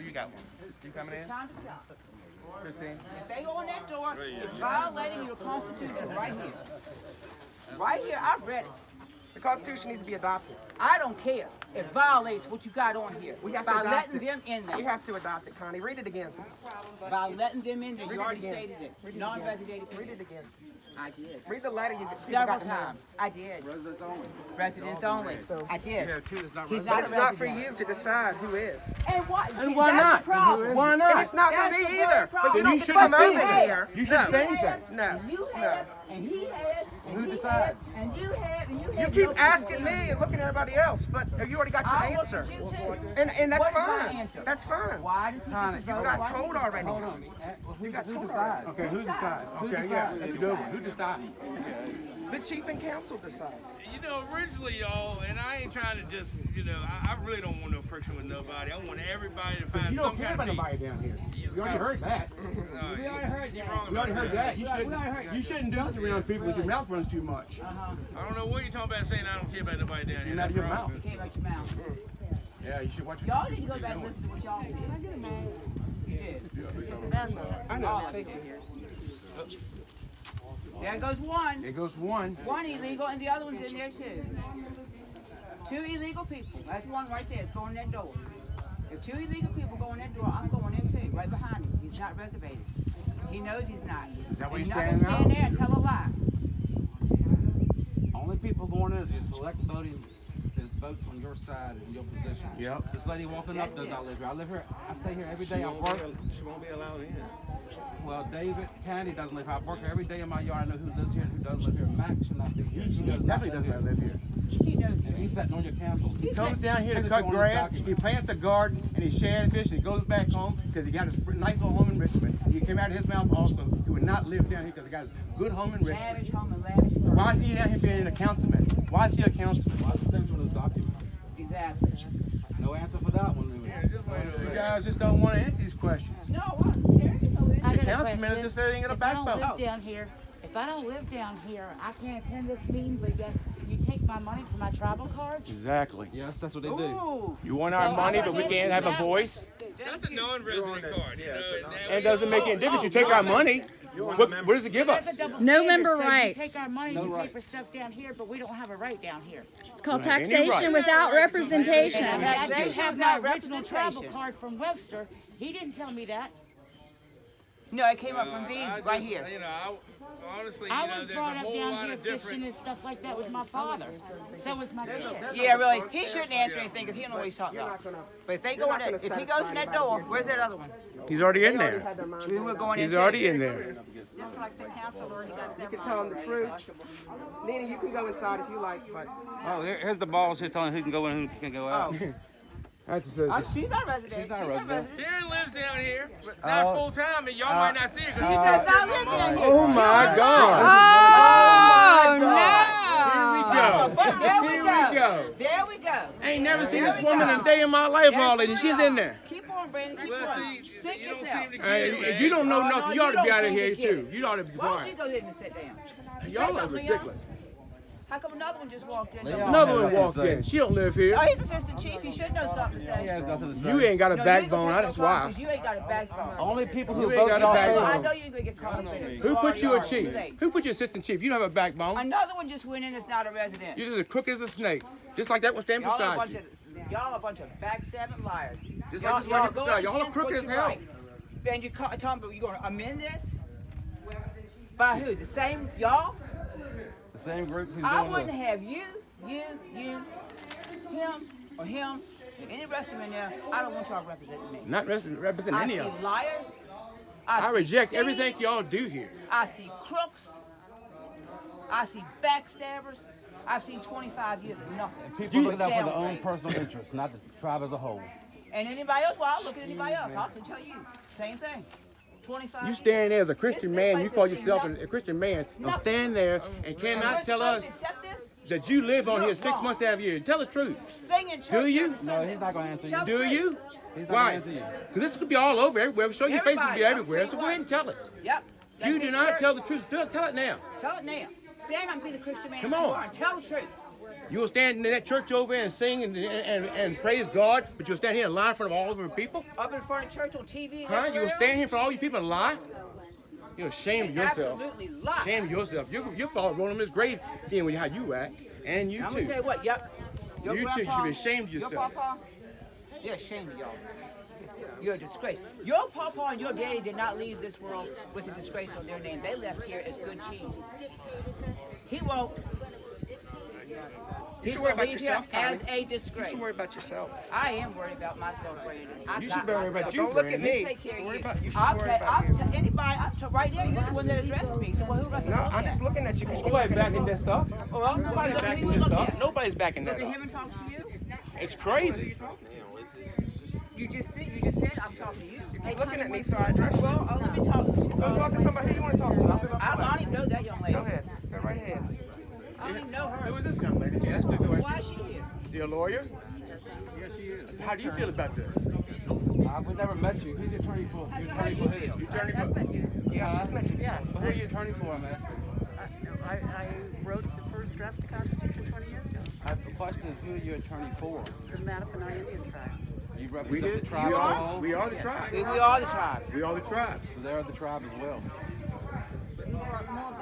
you got one. You coming in? It's time to stop. Christine? If they go in that door, it's violating your Constitution right here. Right here, I've read it. The Constitution needs to be adopted. I don't care. It violates what you got on here. We have by to adopt letting it. them in there. We have to adopt it, Connie. Read it again. By letting them in there. Read You it already again. stated it. Read it Non-resident. Read it again. I did. Read the letter you Several times. I did. Residents only. Residents only. I did. He's But not it's a not for resident. you to decide who is. And why? And why that's not? The problem. Why not? And it's not That's for me the either. very But problem. you Then don't you get shouldn't to say come over anything. here. You shouldn't say anything. No. And you have, and he has, and Who he decides? has, and you have, and you You have. keep no asking people. me and looking at everybody else, but you already got your I look answer. at you too. And that's What is my fine. answer? That's fine. Why does he Connie, get You to vote? got Why told already. Hold on. You got Who told decides? already. Okay, who decides? Who Okay, yeah, decides? that's a good one. Who decides? The chief and council decides. You know, originally, y'all, and I ain't trying to just, you know, I really don't want no friction with nobody. I want everybody to find You some don't care kind about of nobody down here. We already heard that. We already heard that. We already heard that. You shouldn't do this around people with your mouth runs too much. I don't know what you're talking about saying I don't care about nobody down here. Came out of your mouth. Came out your mouth. Yeah, you should watch what Y'all need to go back and listen to what y'all said. You did. I know. All of you did. There goes one. There goes one. One illegal, and the other one's in there too. Two illegal people. That's one right there. It's going in that door. If two illegal people go in that door, I'm going in too, right behind him. He's not reservated. He knows he's not. Is that where He's you're not gonna standing stand now? there and tell a lie. Only people going in is your select voting that votes on your side and your position. Yep. This lady walking up does not live here. I live here. I stay here every day. I work. She won't be allowed in. Well, David Candy doesn't live here. I work here every day in my yard. I know who lives here and who doesn't live here. Max should not be here. He definitely doesn't live here. He knows And he's sitting on your council. He comes down here to cut grass, he plants a garden, and he's sharing fish, and he goes back home because he got his nice little home in Richmond. He came out of his mouth also. He would not live down here because he got his good home in Richmond. lavish home and lavish So why is he down here being a councilman? Why is he a councilman? Why is it sent to those documents? Exactly. No answer for that one, Louis. You guys just don't want to answer these questions. No, what? There you go. I The got a councilman question. just said he ain't got a If I don't backbone. live down here, if I don't live down here, I can't attend this meeting, but yet you take my money for my tribal cards? Exactly. Yes, that's what they do. Ooh. You want our So money, I but we don't can't have a answer that. voice? That's a non-resident card. You know, And it doesn't make any difference. You take our money. What does it give That's us? a double No standard. member So rights. You take our money No to pay right. for stuff down here, but we don't have a right down here. It's called Don't have any taxation rights. without representation. And I do Taxation have is my not original tribal representation. card from Webster. He didn't tell me that. No, it came up from these I right just, here. You know, honestly, I you know, was there's a brought up whole down lot here of fishing different. and stuff like that with my father. So was my kid. Yeah, really. He shouldn't answer anything because he don't know what he's talking about. But if they go in that, if he goes in that door, where's that other one? He's already in there. We were going in. He's already in there. Just like the councilor, he got You that can tell them the truth. Nina, you can go inside if you like, but Oh, here's the balls here telling who can go in and who can go out. That's just She's not resident. She's not resident. Karen lives down here, but not full time, and y'all might not see her because She does not live down here. oh my God. Oh, no. There we go. go. There we go. I ain't never seen this woman a day in my life already. She's in there. Keep on, Brandon. Keep Well, on. see, Sit you don't yourself. seem to Hey, get it, if man. you don't know Oh, nothing, no, you ought to you be don't out of seem here to get too. it. You ought to be Why don't you quiet. go ahead and sit down? Y'all are something, ridiculous. How come another one just walked in? Another one walked in. She don't live here. Oh, he's assistant chief. He should know something to say. He has nothing to say. You ain't got a No, you ain't backbone. gonna That's take no problem why. 'cause you ain't got a backbone. Only people who You ain't vote got a y'all backbone. I Oh. know you ain't gonna get caught up in it. Who put you a Too chief? late. Who put you assistant chief? You don't have a backbone. Another one just went in that's not a resident. You're just as crooked as a snake. Just like that one standing Y'all are a beside bunch you. of y'all are a bunch of backstabbing liars. Just like this one here beside you. Y'all are crooked as hell. And you tell me you're gonna amend this? By who? The same y'all? The same group who's I doing wouldn't this. have you, him, or him, any rest of them in there. I don't want y'all representing me. Not representing I any see of them. liars. I see reject thieves, everything y'all do here. I see crooks. I see backstabbers. I've seen 25 years of nothing. People looking out for their Downgrade. own personal interests, not the tribe as a whole. And anybody else, well, I'll look at anybody else. I'll tell you. Same thing. 25 You stand there as a Christian This man, place you call has seen yourself nothing. a Christian man, and Nothing. stand there and And cannot we're tell us supposed to accept this? that you live on You're here 6 wrong. months out of the year. Tell the truth. Sing in church Do you? every No, Sunday. he's not going to answer you. Tell the Do truth. you? He's not Why? going to answer you. Because this could be all over everywhere. Show your face will be Everybody, I'm everywhere. telling So you go ahead and tell it. Yep. You That's do in not church. tell the truth. Tell it now. Tell it now. Stand up and be the Christian man Come that you on. are and tell the truth. You'll stand in that church over and sing and praise God, but you'll stand here and lie in front of all of the people? Up in front of church on TV. Huh? You'll stand here for all you people and lie? You're ashamed of yourself. Absolutely lie. Shame of yourself. You're rolling on his grave, seeing how you act, and you I'm too. gonna tell you what. Yep. Your You grandpa, should be ashamed of yourself. Your papa, you're ashamed of y'all. You're a disgrace. Your papa and your daddy did not leave this world with a disgrace on their name. They left here as good cheese. He won't. You should worry about leave yourself, here as Connie. a You disgrace. should worry about yourself. I am worried about myself, Brandon. You should worry about you, Don't look at Brandon. me. Take care of Worry you. about- you should worry about you. Anybody, right there, you're the one that addressed me. So who am I No, I'm just looking at you because you're Nobody's looking at backing me. this up. Well, nobody's Nobody's looking at backing me. this Look up. at Nobody's backing Look that at up. him and talk to you. It's crazy. You just did. You just said I'm talking to you. You're looking at me, so I address you. Well, let me talk. Go talk to somebody who you want to talk to. I'll be right I back. don't even know that young lady. Go ahead. Go right ahead. I don't even know her. Who is this young lady? That's a good question. Why is she here? Is she a lawyer? Yes, she is. How do you feel about this? We've never met you. Who's your attorney for? Your attorney for who? You attorney for? Yeah, she's met you. Yeah, Who are you attorney for, I'm asking? I wrote the first draft of the Constitution 20 years ago. The question is, who are you attorney for? The Mattaponi Indian tribe. You We represent do. the tribe as a whole? We are the tribe. We are the tribe. We are the tribe. So they're the tribe as well.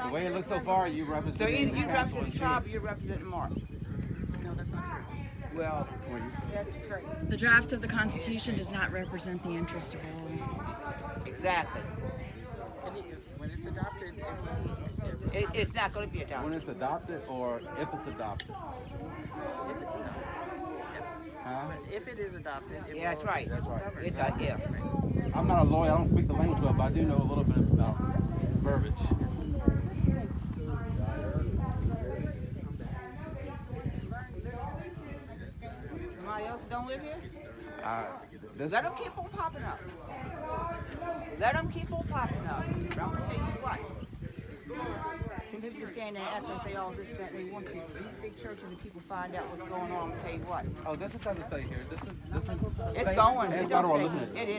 The way it looks so far, you represent So either you the council represent and the tribe or you represent Mark. No, that's not true. Well, The draft of the Constitution does not represent the interest of all. exactly. When it's adopted, It's not going to be when adopted. it's adopted or if it's adopted. if it's adopted. Huh? If it is adopted, it Yeah, that's will- right. That's right. It's a if. I'm not a lawyer, I don't speak the language well, but I do know a little bit about verbiage. Somebody else don't live here? This, Let them keep on popping up. Let them keep on popping up. But I'm going to tell you what. Some people stand there and act like they all this, that, and they want to. These big churches and people find out what's going on. I'm going to tell you what. oh, this doesn't stay here. This is It's state going. and It federal don't limit. stay. It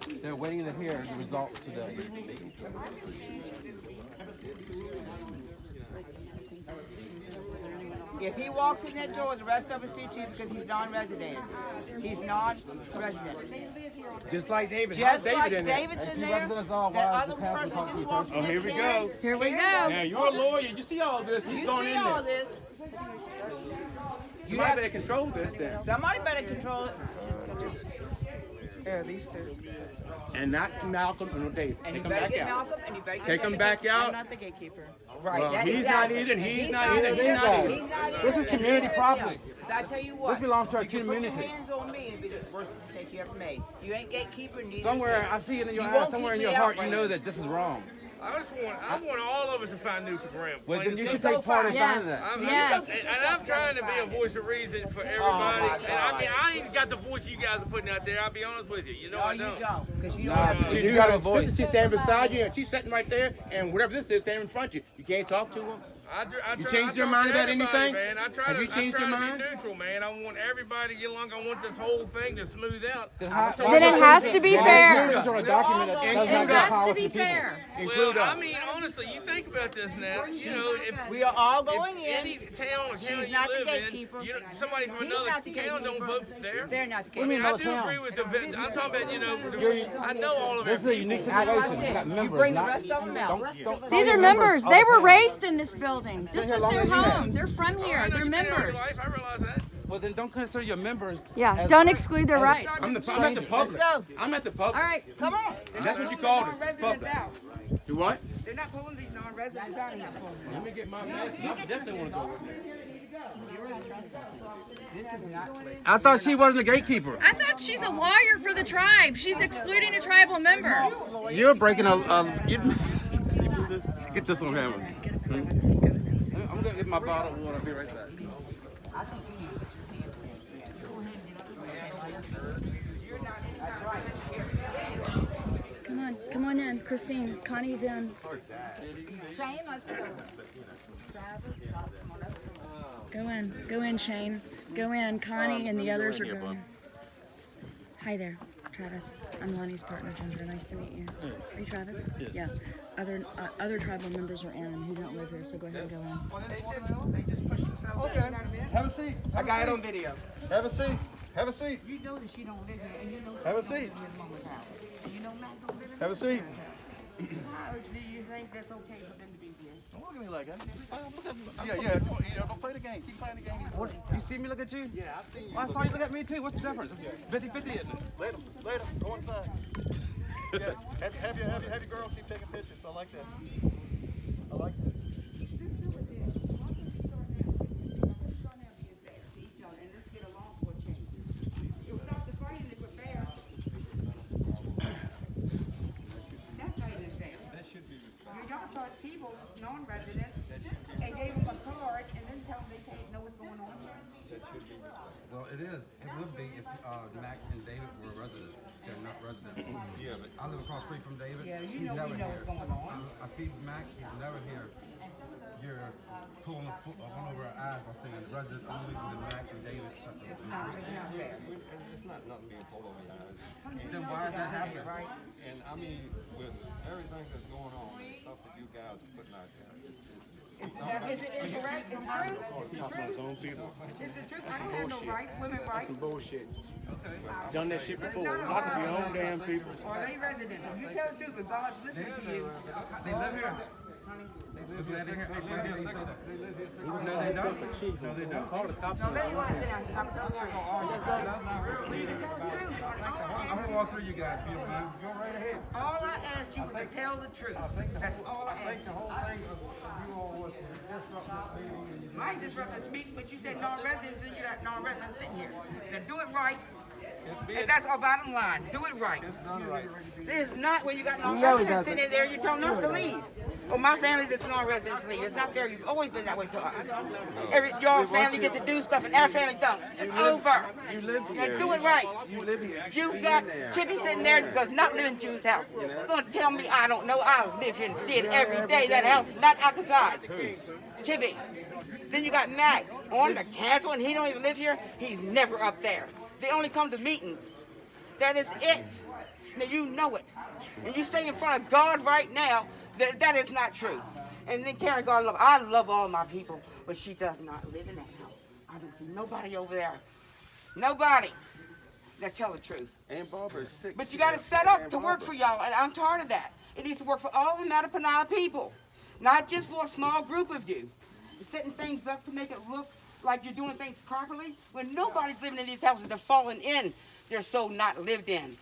is. They're waiting to hear the results today. If he walks in that door, the rest of us do too because he's non-resident. He's non-resident. Just like David. Just David like in there. David's If in you there, represent us all, that why is other the council person supposed to just be walks in Oh, there. here we carrying- go. Here we go. Now, you're a lawyer. You see all this. He's You going see in all there. this. Somebody better control this then. Somebody better control it. Yeah, these two. And not Malcolm and David. And Take you them better back get out. Malcolm and you better get Take them David. back I'm out. not the gatekeeper. Right. Well, that- he's exactly. not either, and he's not not either, he's not either. He's not either. This is community property. Because I tell you what. This belongs to our you can community. Put your hands on me and be the first to take care of me. You ain't gatekeeper, neither Somewhere, is he. I see it in your You eyes, won't somewhere in keep your me heart, out, you know Brandon. that this is wrong. I want all of us to find neutral ground. Well, then you should Go take part in find- finding that. Yes. And I'm trying to be a voice of reason for everybody. my And I mean, God. I ain't got the voice you guys are putting out there. I'll be honest with you. You know No, I you don't. don't. Because you don't Nah, have but to. you You have got a a voice. sister, she's standing beside you, and she's sitting right there, and whatever this is, standing in front of you. You can't talk to her. You changed your mind about anything? Man. Have you changed your mind? To be neutral, man. I want everybody to get along. I want this whole thing to smooth out. Then it has to be fair. Signature on a document that does It not get has power to be from people. fair. Include Well, us. I mean, honestly, you think about this now. You know, if We are all going if any in. town or She's county you not the live gatekeeper. in, somebody from He's another not the town don't gatekeeper. vote there. They're not the I mean, gatekeeper. I do agree with the. I'm talking about, you know, I know all of This is our a unique people. That's what I situation. You got said. You members, bring the not- rest of them out. don't These call are them members. of They the were town. raised in this building. This here was longer their than you have. home. They're from here. I know They're you've been there all your members. life. I realize that. Well, then don't consider your members. Yeah, as- don't exclude their rights. I'm at the public. Let's go. I'm at the public. All right. Come on. That's what you called us. Public. Do what? They're not pulling these non-residents out of here. Let me get my mask. I definitely want to go with you. I thought she wasn't a gatekeeper. I thought she's a lawyer for the tribe. She's excluding a tribal member. You're breaking get this on camera. I'm gonna get my bottle of water. I'll be right back. Come on in, Christine. Connie's in. Go in, Shane. Go in. Connie and the others are going. Hi there. Travis, I'm Lonnie's partner, Ginger. Nice to meet you. Are you Travis? Yes. Yeah. Other tribal members are in who don't live here, so go ahead and go in. They just push themselves Okay. in. Have a seat. I got it on video. Have a seat. Have a seat. You know that she don't live here, and you know Have a she don't seat. live in Mama's house. And you know Matt don't live in Have a seat. How do you think that's okay for them to be here? Don't look at me like that. Yeah. Don't play the game. Keep playing the game. What? You see me look at you? Yeah, I've seen you. I saw you look at me too. What's the difference? It's 50-50, isn't it? Later. Go inside. Yeah. Have your girl keep taking pictures. I like that. I like that. People, non-residents, and gave them a card and then tell them they can't know what's going on. Well, it is. It would be if Mac and David were residents. They're not residents. Yeah, but I live across the street from David. Yeah, you He's know never we know here. what's going on. I feed Mac. He's never here. You're pulling one over our eyes by saying the residents only with Mac and David. It's not fair. It's not nothing being pulled over your eyes. Then why is that happening? Right? And I mean, with everything that's going on, the stuff that you guys are putting out there, Is it incorrect? It's true? It's the truth. I don't have no rights, women rights. Some bullshit. Done that shit before. Locking your own damn people. Or they residents. If you tell the truth, if God's listening to you. They live here. They live here. No, they don't. No, they don't. Call the cops. No, let me go and sit down. I'm telling the truth. Well, you can tell the truth. I'm gonna walk through you guys. If you don't mind. Go right ahead. All I asked you was to tell the truth. That's all I asked you. whole thing of you all was to disrupt this meeting. I ain't disrupting this meeting, but you said non-residents, and you're not non-residents sitting here. Now do it right. And that's our bottom line. Do it right. It's done right. It's not when you got non-residents sitting there, you're telling us to leave. Well, my family that's non-residents leave. It's not fair. You've always been that way to us. Y'all's family get to do stuff and our family don't. It's over. You live here. Now do it right. You live here. You got Chippy sitting there because not living in June's house. You're going to tell me I don't know. I live here and see it every day. That house is not occupied. Chippy. Then you got Mac on the council and he don't even live here. He's never up there. They only come to meetings. That is it. Now you know it. And you say in front of God right now that that is not true. And then Karen God love. I love all my people, but she does not live in that house. I don't see nobody over there. Nobody. Now tell the truth. And Barbara's sick. But you got to set up to work for y'all, and I'm tired of that. It needs to work for all the Mattapanai people, not just for a small group of you. Setting things up to make it look like you're doing things properly when nobody's living in these houses. They're falling in. They're so not lived in.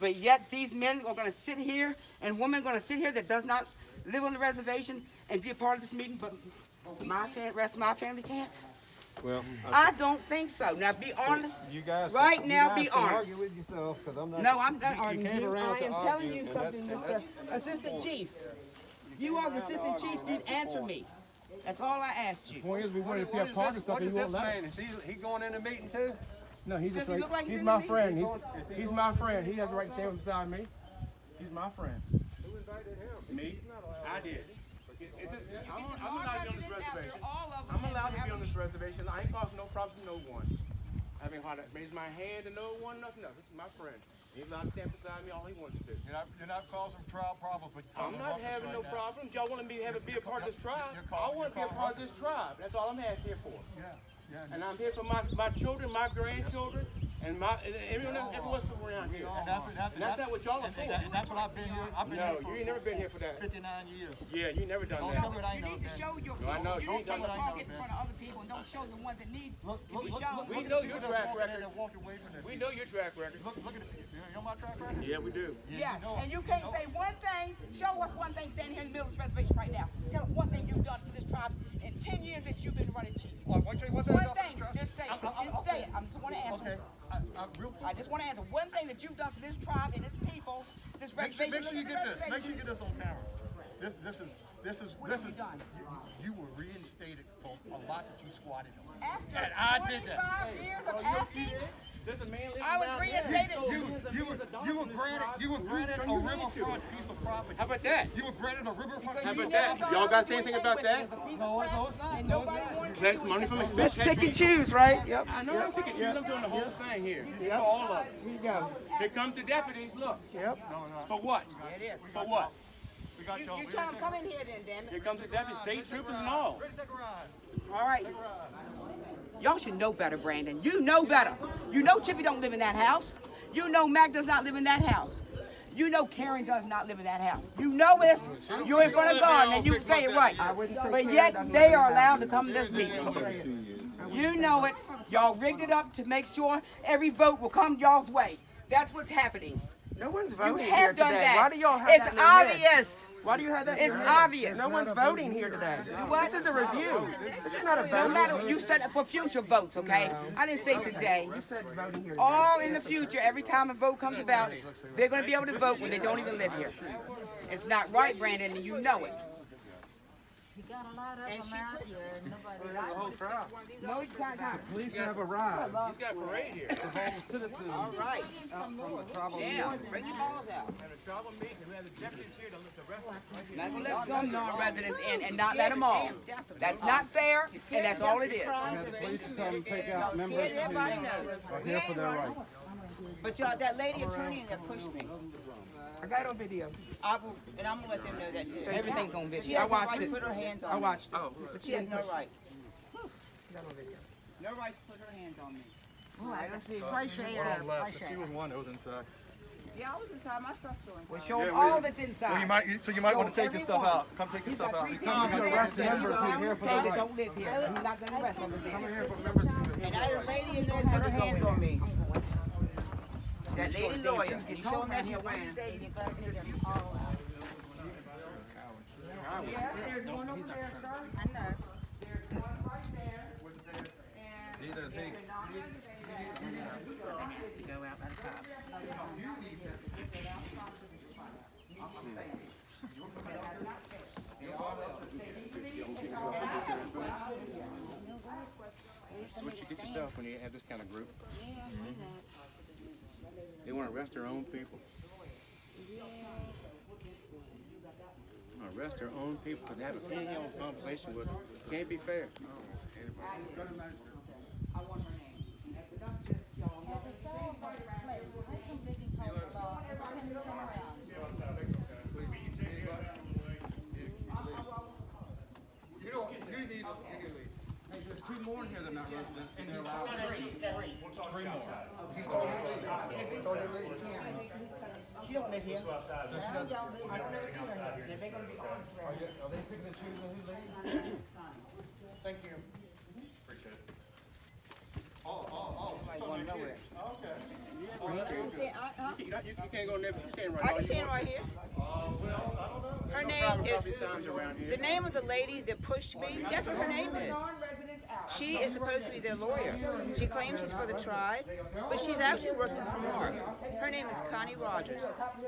But yet these men are going to sit here and women are going to sit here that does not live on the reservation and be a part of this meeting, but rest of my family can't. Well, I don't think so. Now be honest. you guys, right now, you be guys can honest. argue with yourself, 'cause I'm not. No, I'm not arguing came you. around I to am argue, telling you and something, that's- Mr. Assistant Chief. You are the Assistant Chief. You answer me. That's all I asked you. Point is, we wanted to be a part of What something. is He this won't let us. man? Is he going in the meeting too? No, he's just Does he look like he's he's in my the friend. He's my friend. He has the right to stand beside me. He's my friend. Who invited him? Me? I did. It's just, I'm allowed to be on this reservation. All of them I'm allowed to have be on this reservation. I ain't causing no problems to no one. I haven't had to raise my hand to no one, nothing else. This is my friend. He's allowed to stand beside me all he wants to. You're not causing problems, but I'm not having no problems. Y'all want me to be a part of this tribe? I want to be a part of this tribe. That's all I'm asking here for. And I'm here for my children, my grandchildren, and everyone else around here. And that's not what y'all are for. And that's what I've been here. I've been here No, you ain't never been here for that. 59 years. Yeah, you never done Don't that. tell me I ain't You need to show your people. I know, You you don't ain't take done the that. target in front of other people and don't show the ones that need Look, to be shown. We know your track record. That walked away from We know your track record. Look at it. You know my track record? Yeah, we do. Yeah, and you can't say one thing, show us one thing standing here in the middle of this reservation right now. Tell us one thing you've done for this tribe in 10 years that you've been running chief. I'll tell you one thing. One thing, just say it. Just say it. I just want to answer. Okay. I just want to answer one thing that you've done for this tribe and its people, this Make reservation. sure you get this. Make sure you get this on camera. This is you were reinstated for a lot that you squatted on. After And I did that. 25 years of acting, There's a man living I was around here. reinstated. You were granted a riverfront piece of property. How about that? You were granted a riverfront How piece about of that? property. Y'all got to say anything about that? No, it's not. No, it's not. That's money from the Let's pick and choose, right? Yep. I know I'm picking shoes. I'm doing the whole thing here. For all of us. Here you go. Here comes the deputies. Look. Yep. For what? It is. For what? We got y'all. You tell them, come in here then, damn it. Here comes the deputies, state troopers and all. Ready to take a ride. All right. Y'all should know better, Brandon. You know better. You know Chippy don't live in that house. You know Mac does not live in that house. You know Karen does not live in that house. You know this. You're in front of God and you say it right. But yet they are allowed to come to this meeting. You know it. Y'all rigged it up to make sure every vote will come y'all's way. That's what's happening. No one's You voting here have today. done that. Why do y'all have it's that in your head? obvious. Why do you have that? in It's your head? obvious. No one's voting here today. This is a review. This is not a No vote. matter, you said it for future votes, okay? I didn't say today. You said voting here. All in the future, every time a vote comes about, they're going to be able to vote when they don't even live here. It's not right, Brandon, and you know it. And she pushed no, he's got Police have arrived. He's got a parade here. Citizens all right. from the tribal Yeah, bring your balls out. And a trouble meeting. We have the deputies here to let the rest of us. Not gonna let some non-residents in and not let them all. That's not fair, and that's all it is. the police to come take out members who are here for their rights. But y'all, that lady attorney in there pushed me. I got it on video. I will, and I'm gonna let them know that too. Everything's on video. She I has no watched right to it. put her hands on I me. watched it. But she has no right. Got it on video. No right to put her hands on me. Oh, I can see. She was one that was inside. Yeah, I was inside. My stuff's still inside. Well, show them All that's inside. So you might want to take your stuff out. Come take your stuff out. You can arrest the members who are here for their rights. Don't live here. He's not gonna arrest them Come here. here for members who are And here. I had a lady in there put her hands on me. That lady lawyer, and you show them that here Wednesday. Yes, there's one over there, sir. I know. There's one right there. Neither is he. To go out by the cops. That's what you get yourself when you have this kind of group. Yeah, I see that. They want to arrest their own people. Yeah. Arrest their own people because they have a opinion conversation with them. Can't be fair. You need to leave. Hey, there's two more in here that are not residents. And they're allowed. Three more. He's told you to leave. He's told you to leave. She don't live here. Are they picking and choosing who leaves? Thank you. Appreciate it. Oh. Nobody going nowhere. Okay. You can't go in there, but you stand right I out can here. stand right here. Her name Private is, property signs around here. the name of the lady that pushed me, guess what her name is? She is supposed to be their lawyer. She claims she's for the tribe, but she's actually working for Mark. Her name is Connie Rogers.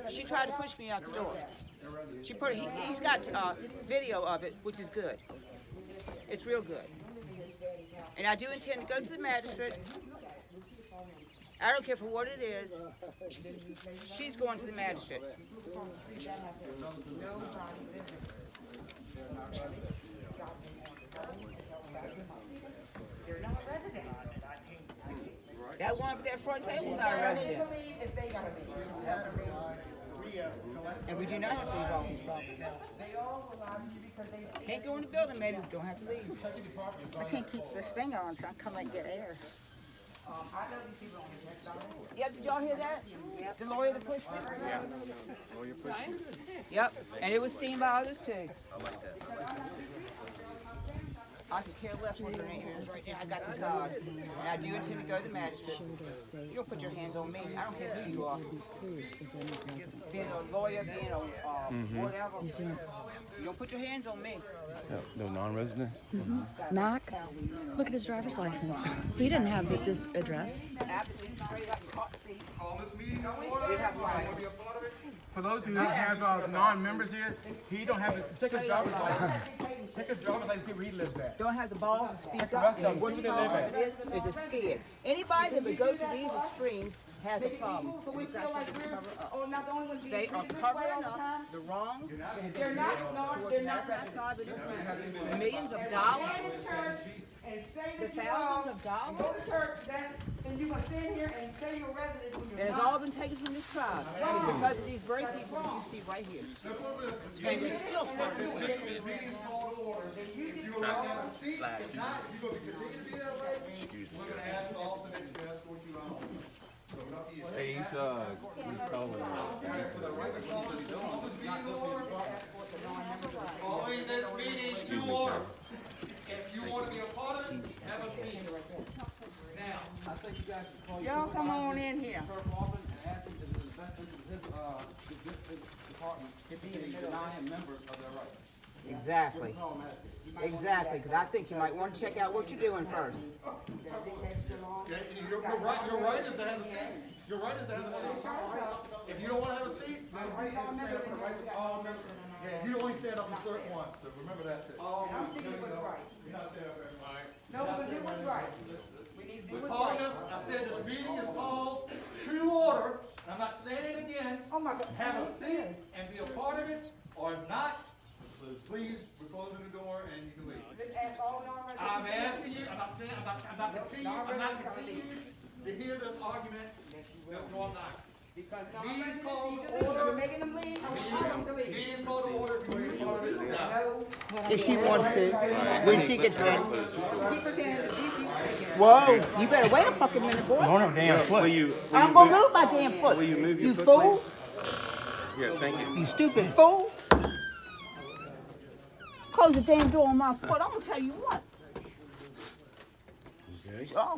She tried to push me out the door. She put, he's got video of it, which is good. It's real good. And I do intend to go to the magistrate. I don't care for what it is. She's going to the magistrate. That one up at that front table is not a resident. And we do not have to leave all these properties. Can't go in the building, maybe we don't have to leave. I can't keep this thing on, so I come and get air. Yep, did y'all hear that? Yep. The lawyer that pushed me? Yeah. Lawyer pushed you. Yep, and it was seen by others too. I could care less what her name is right now. I got the cards. And I do intend to go to the magistrate. You don't put your hands on me. I don't care who you are. Being a lawyer, being a whatever. You don't put your hands on me. No non-residents? Mac, look at his driver's license. He didn't have this address. Absolutely straight up caught feet. Call this meeting to order. We have Want to rights. be a part of it? For those who have non-members here, he don't have to take his driver's license. Take his driver's license, see where he lives at. Don't have the balls to speak The up. rest of them, where do they live at? It is a scared. Anybody that would go to these extremes has a problem. They are covering up the wrongs. They're not ignoring. They're not ignoring millions of dollars. The thousands of dollars. And you're gonna stand here and say you're a resident when you're It has all been taken from this tribe. It's because of these very people that you see right here. And they're still part of it. Meeting's called to order. If you allow them to speak, if not, you're going to continue to be that way. We're going to ask the officer to escort you out. So it's up to you. Hey, he's calling Calling this meeting to order. If you want to be a part of it, have a seat. Now, I think you guys should call Y'all come on in here. Sheriff Waldrop and ask him if it's in the best interest of his department to deny him members of their rights. Exactly. Exactly, because I think you might want to check out what you're doing first. okay, your right is to have a seat. Your right is to have a seat. If you don't want to have a seat, then you have to stand up for the right to all members. Yeah, you only stand up for certain ones, so remember that too. I'm thinking what's right. You're not standing up for everybody. No, we're gonna do what's right. We need to do We're what's calling right. this, I said this meeting is called to order. I'm not saying it again. Oh my God. Have a seat and be a part of it, or not, please, we're closing the door and you can leave. Let's ask all non-residents. I'm asking you, I'm not saying, I'm not continuing to hear this argument. No, I'm not. Because Meeting's called to you're order. making them leave. I'm telling them to leave. Meeting's called to order. If you want to be a part of it, yeah. No. If she wants to, when she gets ready. Keep pretending to be people. Whoa, you better wait a fucking minute, boy. On her damn foot. I'm gonna move my damn foot. Will you move your You foot, fool. please? Yeah, thank you. You stupid fool. Close the damn door on my foot. I'm gonna tell you what. Oh,